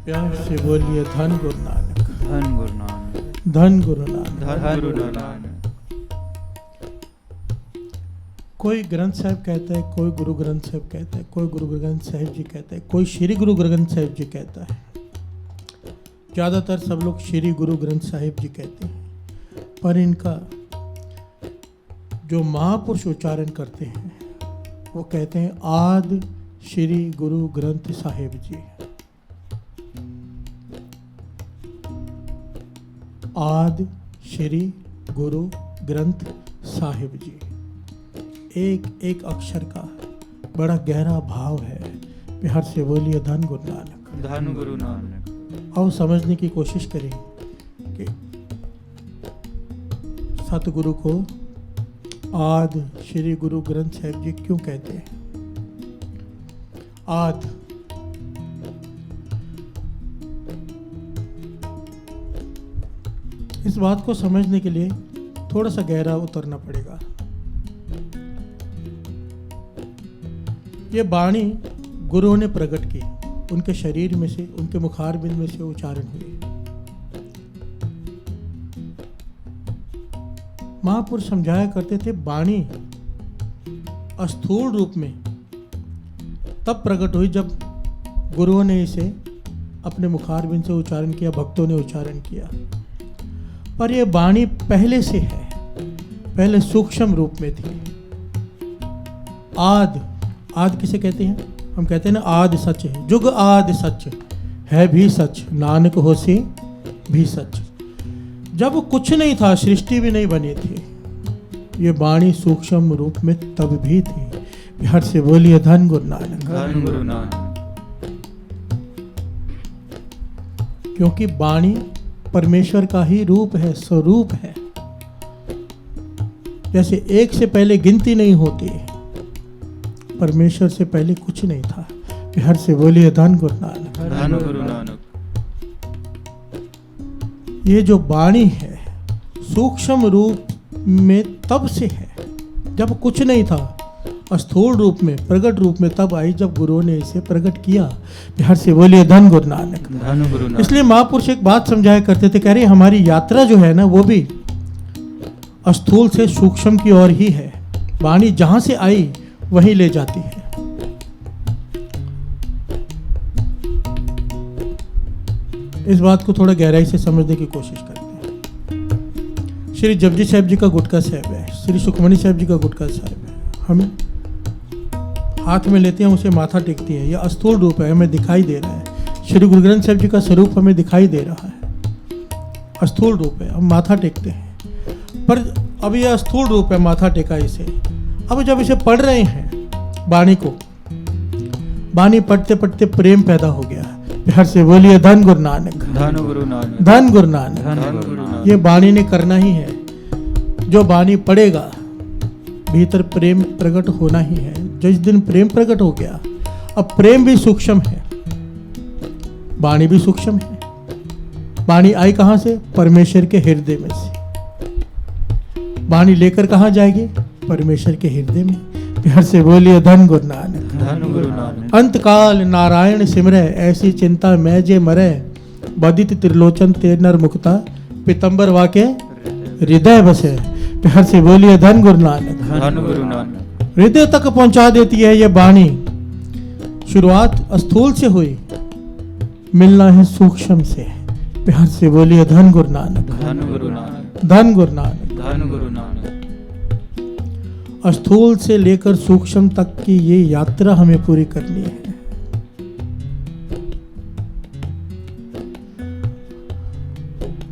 प्यार से बोलिए धन गुरु नानक, धन गुरु नानक, धन गुरु नानक, धन गुरु नानक। कोई ग्रंथ साहिब कहता है, कोई गुरु ग्रंथ साहिब कहता है, कोई गुरु ग्रंथ साहिब जी कहता है, कोई श्री गुरु ग्रंथ साहिब जी कहता है। ज़्यादातर सब लोग श्री गुरु ग्रंथ साहिब जी कहते हैं, पर इनका जो महापुरुष उच्चारण करते हैं वो कहते हैं आदि श्री गुरु ग्रंथ साहिब जी। आदि श्री गुरु ग्रंथ साहिब जी। एक एक अक्षर का बड़ा गहरा भाव है। प्यार से बोलिए धन गुरु नानक, धन गुरु नानक। और समझने की कोशिश करें कि सतगुरु को आदि श्री गुरु ग्रंथ साहिब जी क्यों कहते हैं। आदि इस बात को समझने के लिए थोड़ा सा गहरा उतरना पड़ेगा। ये वाणी गुरुओं ने प्रकट की, उनके शरीर में से, उनके मुखारबिंद में से उच्चारण हुई। महापुरुष समझाया करते थे वाणी स्थूल रूप में तब प्रकट हुई जब गुरुओं ने इसे अपने मुखारबिंद से उच्चारण किया, भक्तों ने उच्चारण किया। पर यह वाणी पहले से है, पहले सूक्ष्म रूप में थी। आदि किसे कहते हैं? हम कहते हैं ना आदि सच है, जुग आदि सच है भी सच, नानक होसी भी सच। जब कुछ नहीं था, सृष्टि भी नहीं बनी थी, ये वाणी सूक्ष्म रूप में तब भी थी। प्यार से बोलिए धन गुरु नानक, धन गुरु नानक। क्योंकि वाणी परमेश्वर का ही रूप है, स्वरूप है। जैसे एक से पहले गिनती नहीं होती, परमेश्वर से पहले कुछ नहीं था। प्यार से बोलिए धन गुरु नानक, धन गुरु नानक। ये जो वाणी है सूक्ष्म रूप में तब से है, जब कुछ नहीं था, स्थूल रूप में, प्रकट रूप में तब आई जब गुरुओं ने इसे प्रकट किया। प्यार से बोलिए धन गुरु नानक, धन गुरु नानक। इसलिए महापुरुष एक बात समझाया करते थे, कह रहे हमारी यात्रा जो है ना वो भी स्थूल से सूक्ष्म की ओर ही है। वाणी जहां से आई वहीं ले जाती है। इस बात को थोड़ा गहराई से समझने की कोशिश करते हैं। श्री जपजी साहिब जी का गुटका साहिब है, श्री सुखमनी साहिब जी का गुटका साहिब है, हम हाथ में लेते हैं, उसे माथा टेकती है। यह स्थूल रूप है, हमें दिखाई दे रहा है। श्री गुरु ग्रंथ साहिब जी का स्वरूप हमें दिखाई दे रहा है, स्थूल रूप है, हम माथा टेकते हैं। पर अब यह स्थूल रूप है, माथा टेका इसे। अब जब इसे पढ़ रहे हैं वाणी को, वाणी पढ़ते पढ़ते प्रेम पैदा हो गया। प्यार से बोलिए धन गुरु नानक, धन गुरु नानक, धन गुरु नानक। धन गुरु नानक। ये वाणी ने करना ही है। जो वाणी पढ़ेगा भीतर प्रेम प्रकट होना ही है। जिस दिन प्रेम प्रकट हो गया, अब प्रेम भी सूक्ष्म है, वाणी भी सूक्ष्म है। वाणी आई कहां से? परमेश्वर के हृदय में से। वाणी लेकर कहां जाएगी? परमेश्वर के हृदय में। प्यार से बोलिए धन गुरु नानक, धन गुरु नानक। अंत काल नारायण सिमरै, ऐसी चिंता मैं जे मरै, बदित त्रिलोचन ते नर मुक्ता, पीतंबर वाके हृदय बसे। प्यार से बोलिए धन गुरु नानक, धन गुरु नानक। हृदय तक पहुंचा देती है ये वाणी। शुरुआत स्थूल से हुई, मिलना है सूक्ष्म से। प्यार से बोलिए धन गुरु नानक, धन गुरु नानक, धन गुरु नानक। धन गुरु नानक। स्थूल से लेकर सूक्ष्म तक की ये यात्रा हमें पूरी करनी है।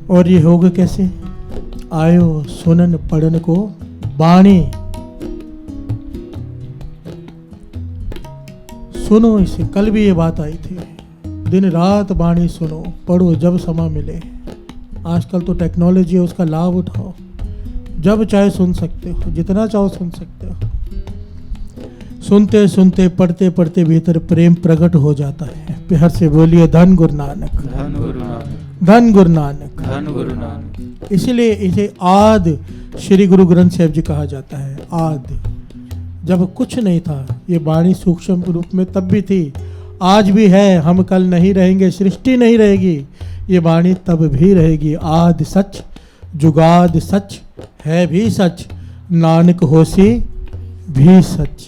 और ये होगा कैसे? आयो सुनन पढ़न को वाणी, सुनो इसे। कल भी ये बात आई थी, दिन रात वाणी सुनो, पढ़ो जब समय मिले। आजकल तो टेक्नोलॉजी है, उसका लाभ उठाओ, जब चाहे सुन सकते हो, जितना चाहो सुन सकते हो। सुनते सुनते, पढ़ते पढ़ते भीतर प्रेम प्रकट हो जाता है। प्यार से बोलिए धन गुरु नानक, धन गुरु नानक, धन गुरु नानक, धन गुरु नानक। इसलिए इसे आदि श्री गुरु ग्रंथ साहिब जी कहा जाता है। आदि जब कुछ नहीं था, ये वाणी सूक्ष्म रूप में तब भी थी, आज भी है, हम कल नहीं रहेंगे, सृष्टि नहीं रहेगी, ये वाणी तब भी रहेगी। आदि सच जुगाद सच है भी सच, नानक होसी भी सच।